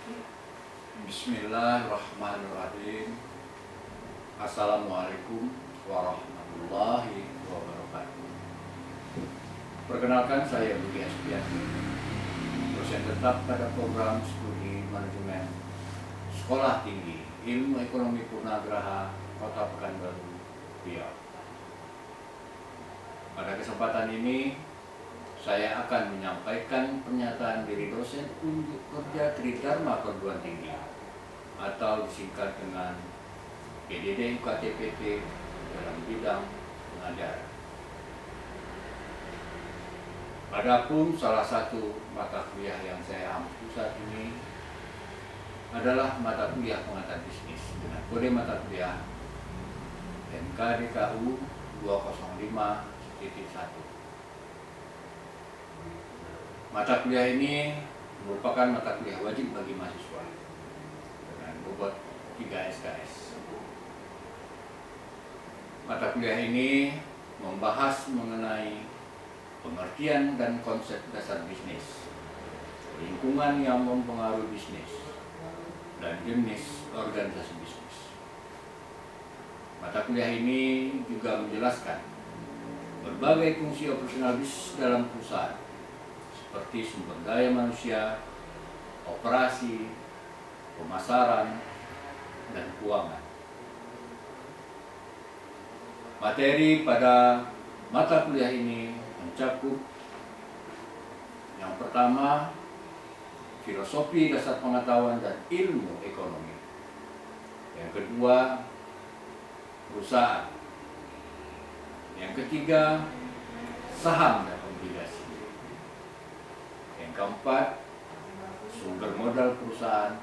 Bismillahirrahmanirrahim. Assalamualaikum warahmatullahi wabarakatuh. Perkenalkan, saya Budi Aspiati, dosen tetap pada program studi manajemen Sekolah Tinggi Ilmu Ekonomi Purnagraha Kota Pekanbaru, Riau. Pada kesempatan ini saya akan menyampaikan pernyataan diri dosen unjuk kerja Tridharma Perguruan Tinggi atau disingkat dengan PDD UKT-PT dalam bidang pengajaran. Adapun salah satu mata kuliah yang saya ampu saat ini adalah mata kuliah pengantar bisnis dengan kode mata kuliah MKDKU 205.1. Mata kuliah ini merupakan mata kuliah wajib bagi mahasiswa dengan bobot 3 SKS. Mata kuliah ini membahas mengenai pengertian dan konsep dasar bisnis, lingkungan yang mempengaruhi bisnis, dan jenis organisasi bisnis. Mata kuliah ini juga menjelaskan berbagai fungsi operasional bisnis dalam perusahaan, seperti sumber daya manusia, operasi, pemasaran, dan keuangan. Materi pada mata kuliah ini mencakup yang pertama, filosofi dasar pengetahuan dan ilmu ekonomi. Yang kedua, perusahaan. Yang ketiga, saham dan obligasi. Yang keempat, sumber modal perusahaan.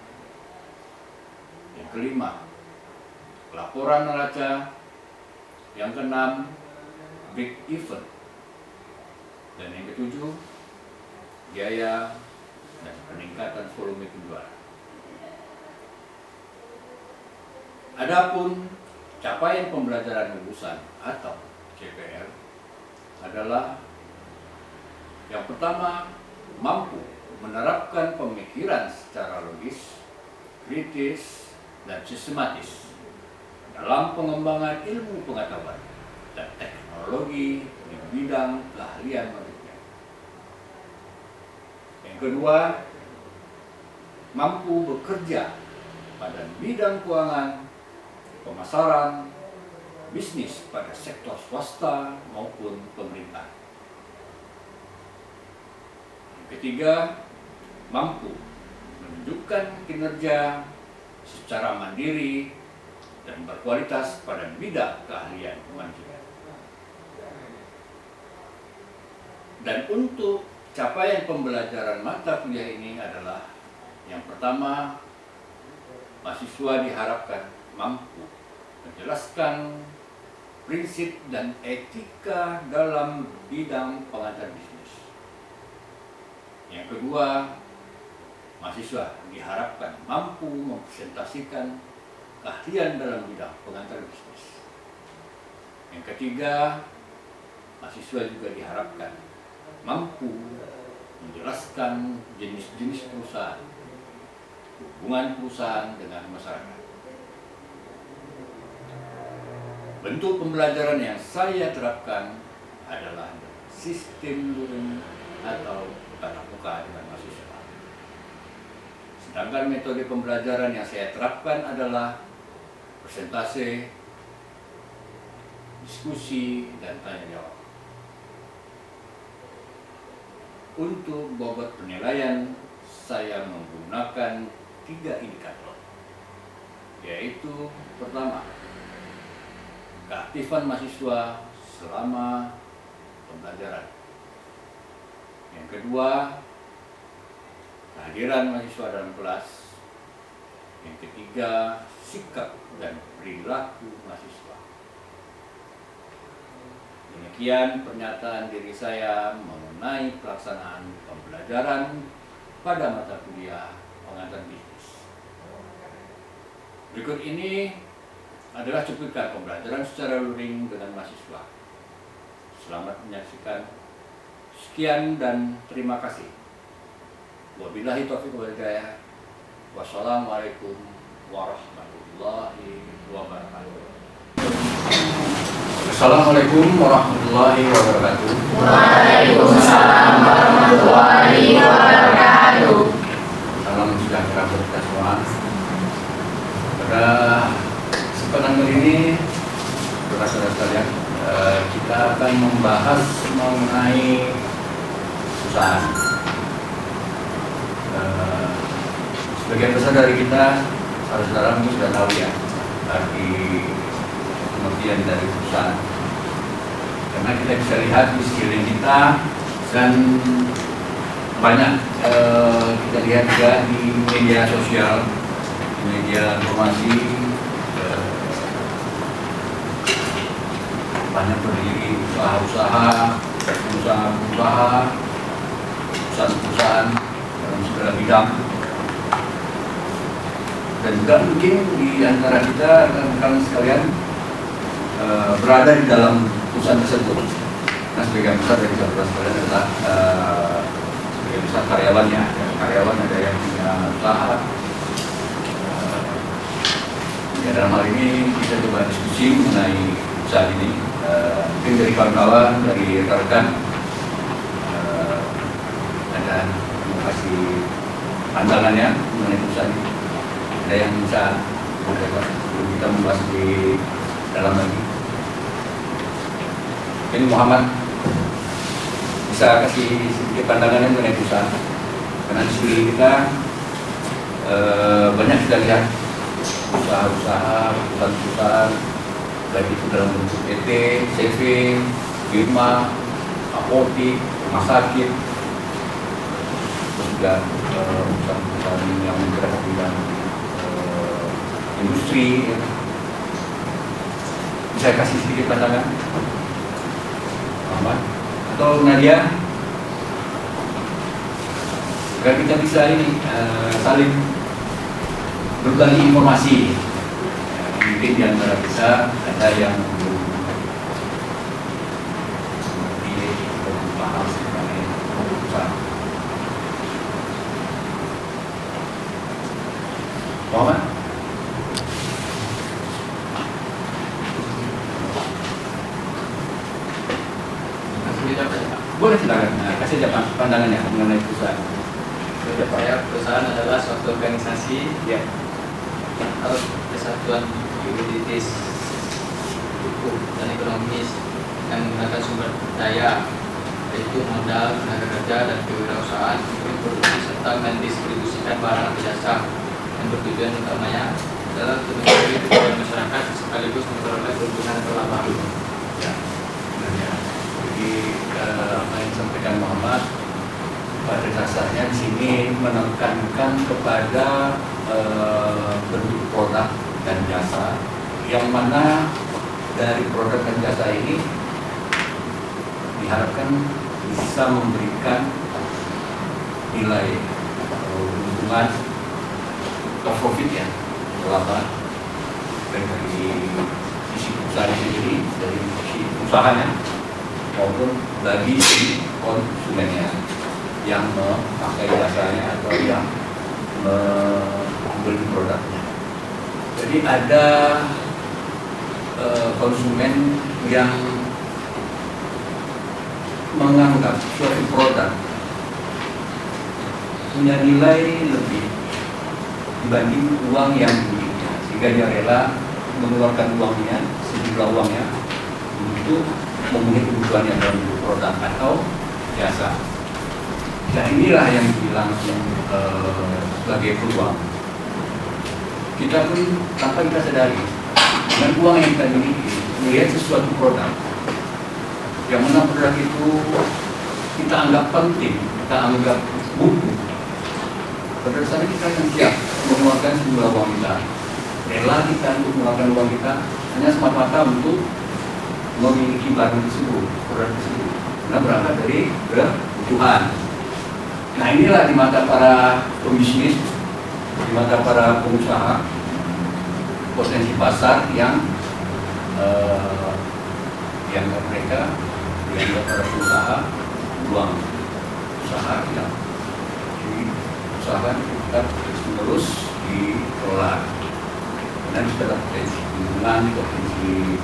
Yang kelima, laporan neraca. Yang keenam, big event. Dan yang ketujuh, biaya dan peningkatan volume penjualan. Adapun capaian pembelajaran lulusan atau CPL adalah yang pertama, mampu menerapkan pemikiran secara logis, kritis, dan sistematis dalam pengembangan ilmu pengetahuan dan teknologi di bidang keahlian manajemen. Yang kedua, mampu bekerja pada bidang keuangan, pemasaran, bisnis pada sektor swasta maupun pemerintah. Yang ketiga, mampu menunjukkan kinerja secara mandiri dan berkualitas pada bidang keahlian manajemen. Dan untuk capaian pembelajaran mata kuliah ini adalah yang pertama, mahasiswa diharapkan mampu menjelaskan prinsip dan etika dalam bidang pengantar bisnis. Yang kedua, mahasiswa diharapkan mampu mempresentasikan keahlian dalam bidang pengantar bisnis. Yang ketiga, mahasiswa juga diharapkan mampu menjelaskan jenis-jenis perusahaan, hubungan perusahaan dengan masyarakat. Bentuk pembelajaran yang saya terapkan adalah sistem learning atau tatap muka dengan mahasiswa. Sedangkan metode pembelajaran yang saya terapkan adalah presentasi, diskusi, dan tanya jawab. Untuk bobot penilaian, saya menggunakan 3 indikator, yaitu pertama, keaktifan mahasiswa selama pembelajaran. Yang kedua, kehadiran mahasiswa dalam kelas. Yang ketiga, sikap dan perilaku mahasiswa. Demikian pernyataan diri saya mengenai pelaksanaan pembelajaran pada mata kuliah pengantar bisnis. Berikut ini adalah cuplikan pembelajaran secara luring dengan mahasiswa. Selamat menyaksikan. Sekian dan terima kasih. Wabillahi taufiq wal hidayah. Wassalamualaikum warahmatullahi wabarakatuh. Assalamualaikum warahmatullahi wabarakatuh. Waalaikumsalam warahmatullahi wabarakatuh. Salam sejahtera untuk kita semua. Pada kesempatan kali ini, saudara-saudara sekalian, kita akan membahas mengenai usaha. Sebagian besar dari kita, saudara-saudara mungkin sudah tahu ya, arti pengertian dari perusahaan. Karena kita bisa lihat di sekeliling kita dan banyak kita lihat juga di media sosial, media informasi, banyak berdiri usaha-usaha, perusahaan-perusahaan dalam segala bidang. Dan juga mungkin di antara kita rekan-rekan sekalian berada di dalam perusahaan tersebut. Nah, sebagian besar dari saudara sekalian adalah sebagian besar karyawannya. Karyawan ada yang punya usaha. Ya, dalam hal ini kita coba diskusi mengenai usaha ini. Mungkin dari kawan-kawan, dari rekan-rekan ada yang kasih pandangannya mengenai perusahaan ini. Ada yang bisa sebelum kita membahas di dalam lagi. Ini Muhammad bisa kasih sedikit pandangannya mengenai perusahaan. Karena di sini kita banyak kita lihat usaha-usaha, perusahaan-perusahaan, baik itu dalam bentuk PT, CV, firma, apotik, rumah sakit, terus juga perusahaan-perusahaan yang bergerak di bidang industri. Ya. Bisa kasih sedikit pandangan, Muhammad atau Nadia, agar kita bisa ini saling berbagi informasi. Mungkin di antara kita ada yang belum mengerti atau paham mengenai perusahaan. Muhammad? Boleh silakan, kasih aja pandangannya mengenai perusahaan. Saya perusahaan adalah suatu organisasi Ya. atau kesatuan juridis, hukum dan ekonomis yang menggunakan sumber daya yaitu modal, tenaga kerja, dan kewirausahaan untuk memproduksi serta mendistribusikan barang atau jasa yang bertujuan utamanya adalah untuk mencari kebutuhan masyarakat sekaligus memperoleh keuntungan atau laba. Ya. Jadi apa yang disampaikan Muhammad pada dasarnya di sini menekankan kepada bentuk produk dan jasa, yang mana dari produk dan jasa ini diharapkan bisa memberikan nilai keuntungan atau profit ya, laba dari sisi perusahaan sendiri, dari sisi usahanya maupun bagi si konsumennya yang memakai jasanya atau yang membeli produknya. Jadi ada konsumen yang menganggap suatu produk punya nilai lebih dibanding uang yang dibelinya, sehingga dia rela mengeluarkan uangnya, sejumlah uangnya untuk memenuhi kebutuhannya dalam bentuk produk atau jasa. Nah, inilah yang dibilang sebagai peluang. Kita pun tanpa kita sadari, dengan uang yang kita miliki, melihat sesuatu produk yang mana produk itu kita anggap penting, kita anggap butuh. Pada dasarnya kita yang siap mengeluarkan sejumlah uang kita, rela kita untuk mengeluarkan uang kita hanya semata-mata untuk memiliki barang tersebut, produk tersebut. Karena berangkat dari kebutuhan. Nah, inilah di mata para pembisnis, di mata para pengusaha, potensi pasar yang dianggap mereka, dianggap para pengusaha, peluang usaha yang diusahakan kita terus menerus terus dikelola. Dan kita potensi kunjungan, potensi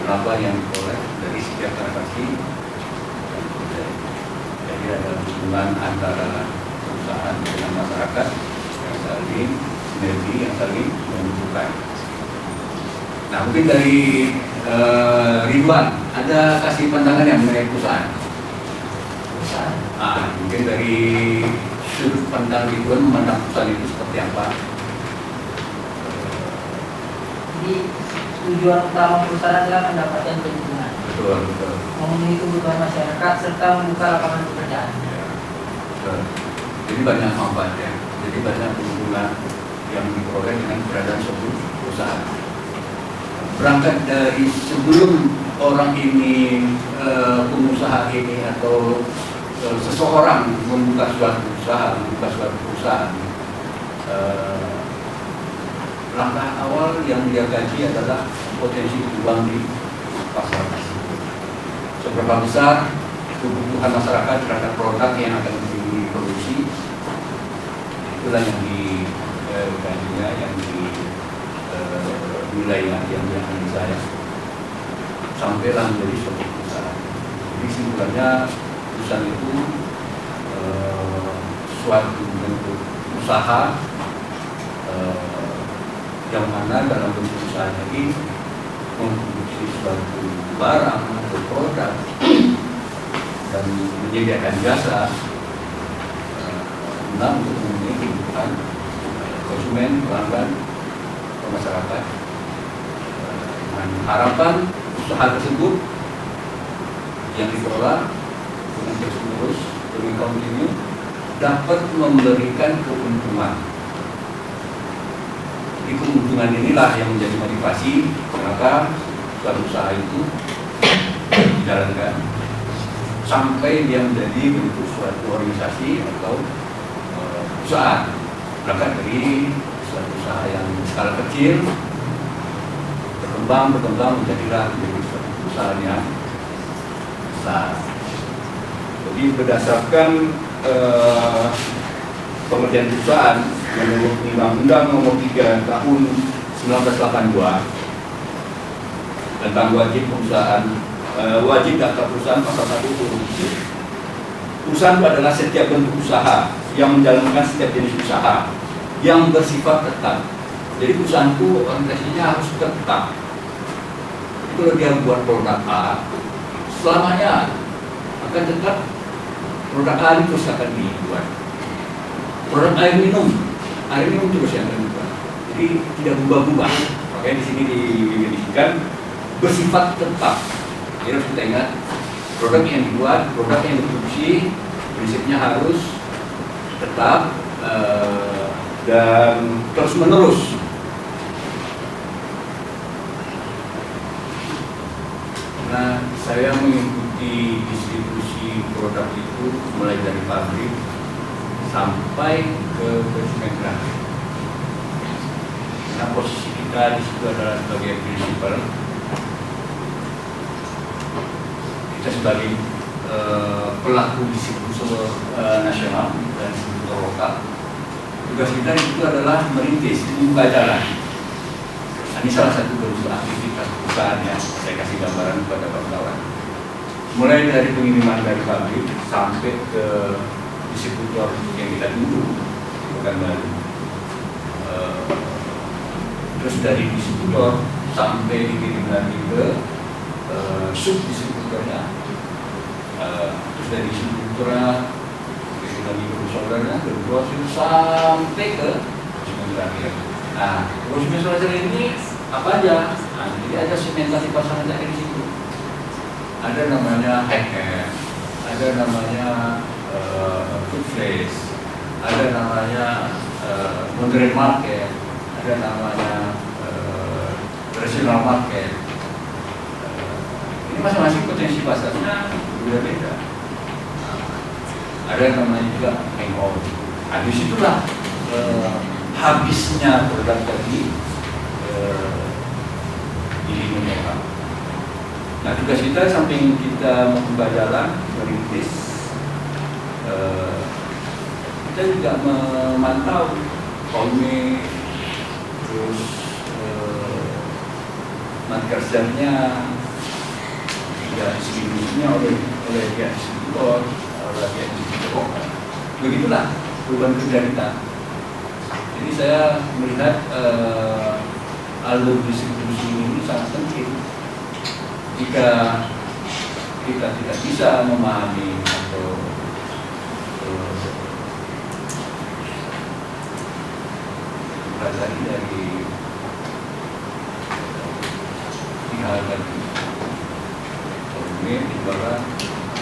laba yang diperoleh dari setiap transaksi. Jadi ada hubungan antara perusahaan dengan masyarakat yang saling sinergi, yang saling membutuhkan. Nah, mungkin dari Ridwan ada kasih pandangan yang mengenai perusahaan. Mungkin dari sudut pandang Ridwan memandang perusahaan itu seperti apa? Jadi tujuan utama perusahaan adalah mendapatkan keuntungan, Betul, betul. memenuhi kebutuhan masyarakat serta membuka lapangan pekerjaan. Ya, betul. Jadi banyak manfaatnya. Jadi banyak keuntungan yang diperoleh dengan keberadaan suatu perusahaan. Berangkat dari sebelum orang ini, pengusaha ini atau seseorang membuka suatu usaha, membuka suatu perusahaan, langkah awal yang dia kaji adalah potensi uang di pasar. Seberapa besar kebutuhan masyarakat terhadap produk yang akan diproduksi, itulah yang dikajinya, yang wilayah yang dianalisa saya sampailah menjadi suatu perusahaan. Jadi simpulannya perusahaan itu suatu bentuk usaha yang mana dalam bentuk usaha ini memproduksi suatu barang atau produk dan menyediakan jasa untuk memenuhi kebutuhan konsumen, pelanggan, masyarakat. Dengan harapan usaha tersebut yang dikelola dengan terus-menerus demi kontinu dapat memberikan keuntungan. Jadi keuntungan inilah yang menjadi motivasi kenapa suatu usaha itu dijalankan sampai dia menjadi bentuk suatu organisasi atau perusahaan. Berangkat dari suatu usaha yang skala kecil berkembang menjadilah menjadi suatu perusahaan yang besar. Jadi berdasarkan pengertian perusahaan menurut Undang-Undang Nomor 3 Tahun 1982 tentang wajib perusahaan, wajib daftar perusahaan pasal 1 huruf C. Perusahaan itu adalah setiap bentuk usaha yang menjalankan setiap jenis usaha yang bersifat tetap. Jadi perusahaan itu orientasinya harus tetap. Itu kalau dia buat produk A, selamanya akan tetap produk A itu terus akan dibuat. Produk air minum terus yang akan dibuat. Jadi tidak berubah-ubah. Makanya di sini didefinisikan bersifat tetap. Jadi harus kita ingat produk yang dibuat, produk yang diproduksi prinsipnya harus tetap dan terus menerus. Nah, saya mengikuti distribusi produk itu mulai dari pabrik sampai ke konsumen terakhir. Nah, posisi kita di situ adalah sebagai prinsipal. Kita sebagai pelaku distributor nasional dan distributor lokal. Tugas kita itu adalah merintis, membuka jalan. Ini salah satu bentuk aktivitas perusahaan yang saya kasih gambaran kepada kawan-kawan. Mulai dari pengiriman dari pabrik sampai ke distributor yang kita tunggu, bukan baru. Terus dari distributor sampai dikirim lagi ke sub distributornya. Terus dari distributornya dikirim lagi ke saudaranya, ke grosir sampai ke konsumen terakhir. Nah, konsumen terakhir ini apa aja? Nah, jadi ada segmentasi pasaran dari situ. Ada namanya high-end, ada namanya food place, ada namanya moderate market, ada namanya regional market. Ini masing-masing potensi pasarnya berbeda-beda. Ada namanya juga hangout. Nah, disitulah habisnya produk tadi di Indonesia. Nah, tugas kita samping kita membuka jalan, merintis, kita juga memantau Kolme, terus markernya ya distribusinya oleh pihak distributor, oleh pihak distributor. Begitulah beban kerja kita. Jadi saya melihat alur distribusi ini sangat penting. Jika kita tidak bisa memahami atau pelajari dari hal tadi, volume, timbangan,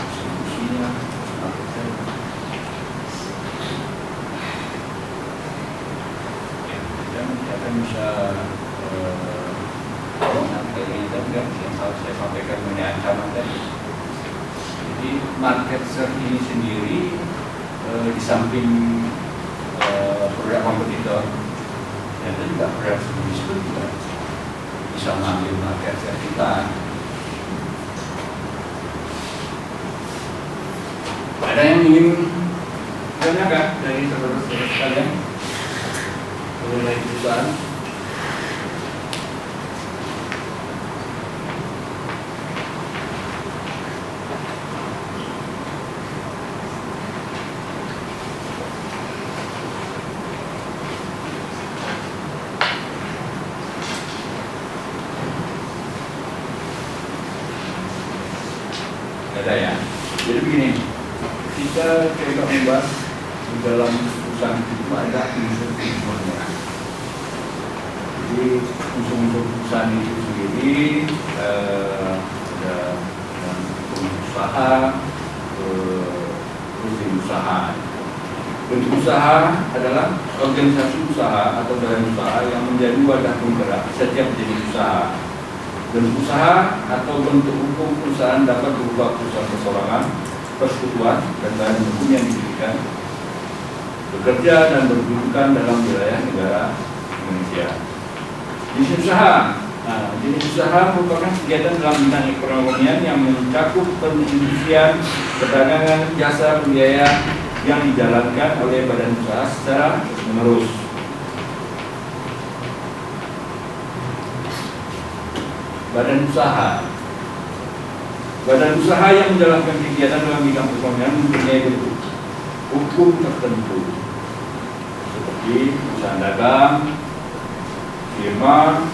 distribusinya, marketing, dan kita akan bisa dari tadi yang harus saya sampaikan mengenai ancaman tadi. Jadi market share ini sendiri di samping produk kompetitor, dan juga produk distributor juga bisa mengambil market share kita. Ada yang ingin tanyakan dari saudara-saudara sekalian mengenai perusahaan? Ada ya. Jadi begini, kita coba membahas di dalam perusahaan itu ada unsur-unsurnya. Jadi unsur-unsur perusahaan itu sendiri ada usaha, terus usaha. Bentuk usaha adalah organisasi usaha atau badan usaha yang menjadi wadah penggerak setiap jenis usaha. Bentuk usaha atau bentuk hukum perusahaan dapat berupa perusahaan perseorangan, persekutuan, dan badan hukum yang didirikan, bekerja dan berkedudukan dalam wilayah negara Indonesia. Jenis usaha. Nah, jenis usaha merupakan kegiatan dalam bidang ekonomian yang mencakup perindustrian, perdagangan, jasa, pembiayaan yang dijalankan oleh badan usaha secara menerus. Badan usaha. Badan usaha yang menjalankan kegiatan dalam bidang perekonomian mempunyai bentuk hukum tertentu, seperti perusahaan dagang, firma,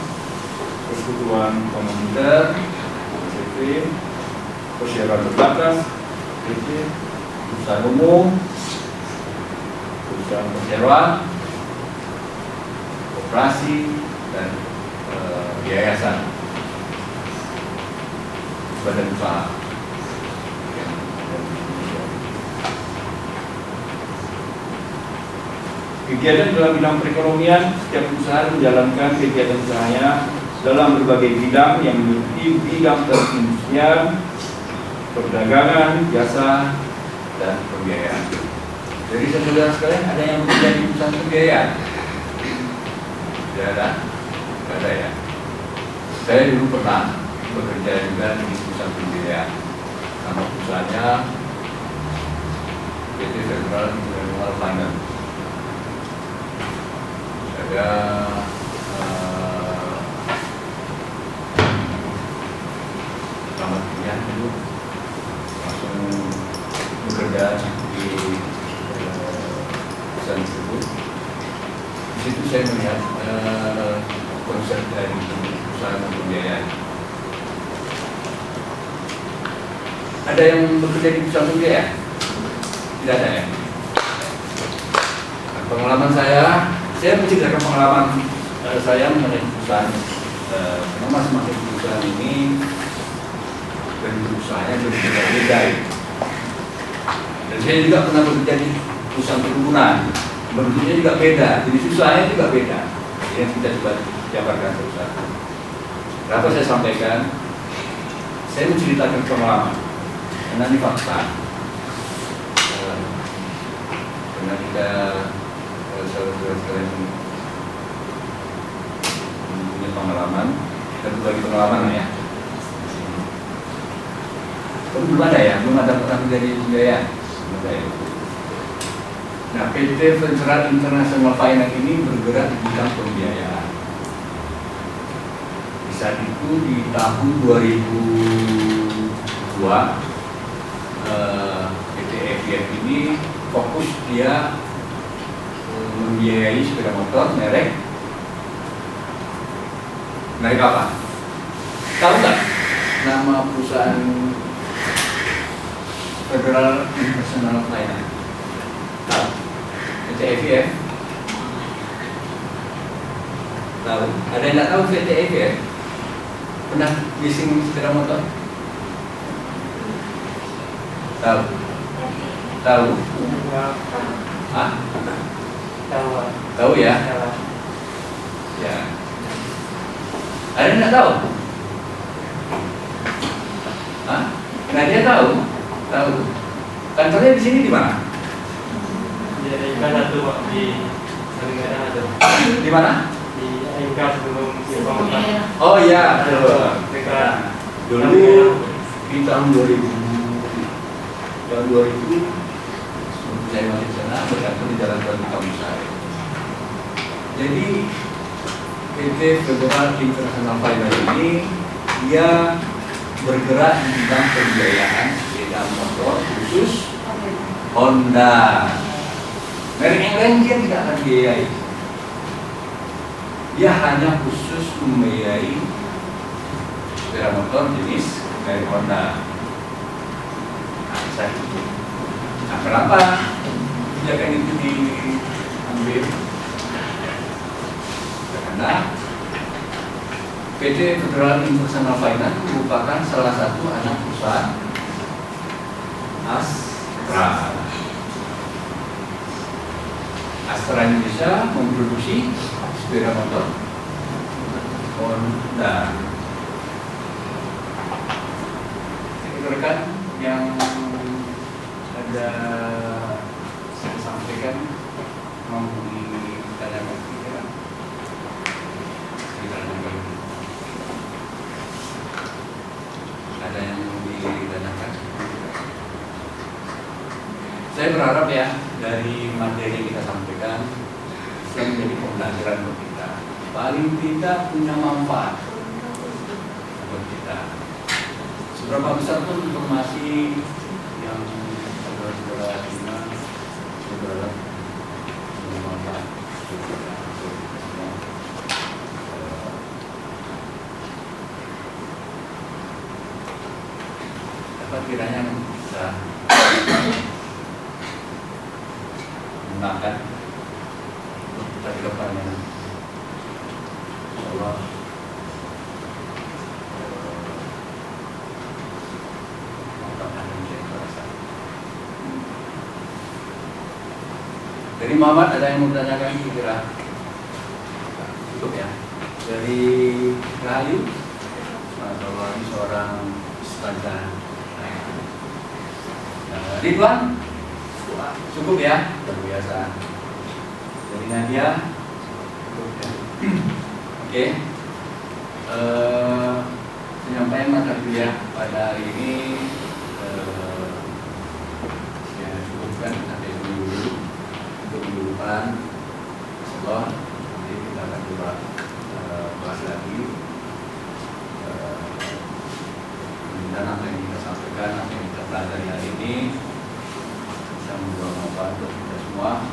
persekutuan komunitas, PT, perseroan terbatas, PT, perusahaan umum, perusahaan perseroan, koperasi, dan yayasan. Badan usaha. Kegiatan dalam bidang perekonomian, setiap perusahaan menjalankan kegiatan usahanya dalam berbagai bidang yang meliputi bidang perindustrian, perdagangan, jasa, dan pembiayaan. Jadi saudara sekalian, ada yang bekerja di perusahaan pembiayaan? Tidak ada? Tidak ada ya. Saya dulu pernah bekerja juga di perusahaan pembiayaan. Nama perusahaannya PT Federal International Finance. Ada selamat kuliah dulu, langsung bekerja di perusahaan tersebut. Di situ saya melihat konsep dari perusahaan pembiayaan. Ada yang bekerja di perusahaan pembiayaan? Tidak ada ya? Nah, pengalaman saya menceritakan pengalaman saya mengenai perusahaan. Masing-masing perusahaan ini bentuk usahanya berbeda-beda. Dan saya juga pernah bekerja di perusahaan perkebunan, bentuknya juga beda, jadi usahanya juga beda. Yang kita coba jabarkan perusahaan. Kenapa saya sampaikan? Saya menceritakan pengalaman. Karena ini fakta. Karena kita saudara sekalian punya pengalaman, kita berbagi pengalaman ya. Belum ada ya, belum ada pernah menjadi pembiayaan. Belum ada ya. Nah, PT Federal International Finance ini bergerak di bidang pembiayaan. Di saat itu di tahun 2002 PT FIF ini fokus dia membiayai sepeda motor merek apa? Tahu nggak nama perusahaan Federal International Finance? Tahu? PT FIF? Tahu? Ada yang nggak tahu PT FIF? Pernah leasing sepeda motor? Tahu? Tahu? Hah? Tahu ya? Ya. Ada yang nggak tahu? Hah? Nah dia tahu? Tahu. Kantornya di sini di mana? Di Ayukan itu Pak, di Saringan ada. Di mana? Di Ayukan sebelum Silvamutan. Oh iya, betul. Dekat Dulu di tahun 2000 saya masih di sana berkantor di Jalan Tuan Kamusari. Jadi PT Federal International Finance ini dia bergerak di bidang pembiayaan sepeda motor khusus Honda. Merek yang lain dia tidak akan biayai. Dia hanya khusus membiayai sepeda motor jenis merek Honda. Nah, kenapa kebijakan itu diambil? Karena PT Federal International Finance merupakan salah satu anak perusahaan Astra. Astra Indonesia memproduksi sepeda motor Honda. Rekan yang ada saya sampaikan mau ditanyakan kita ada yang mau ditanyakan. Saya berharap ya dari materi yang kita sampaikan bisa menjadi pembelajaran untuk kita, paling tidak punya manfaat buat kita. Seberapa besar pun informasi yang saudara-saudara terima, saudara bermanfaat untuk kita semua. Dapat kiranya bisa menggunakan untuk kita ke depannya. Insyaallah. Dari Muhammad ada yang mau ditanyakan kira-kira? Cukup ya. Dari Rahayu, Masya ini seorang ustazah. Ridwan, cukup ya, luar biasa. Dari Nadia, cukup ya. Oke. Penyampaian mata kuliah pada hari ini saya cukupkan sampai dulu. Minggu depan, insyaallah nanti kita akan coba bahas lagi dan apa yang kita sampaikan, apa yang kita pelajari hari ini bisa membawa manfaat untuk kita semua.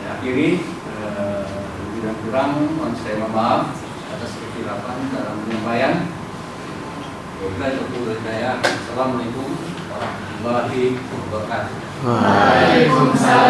Saya akhiri, lebih dan kurang mohon saya mohon maaf atas kekhilafan dalam penyampaian. Assalamualaikum warahmatullahi wabarakatuh. Waalaikumsalam.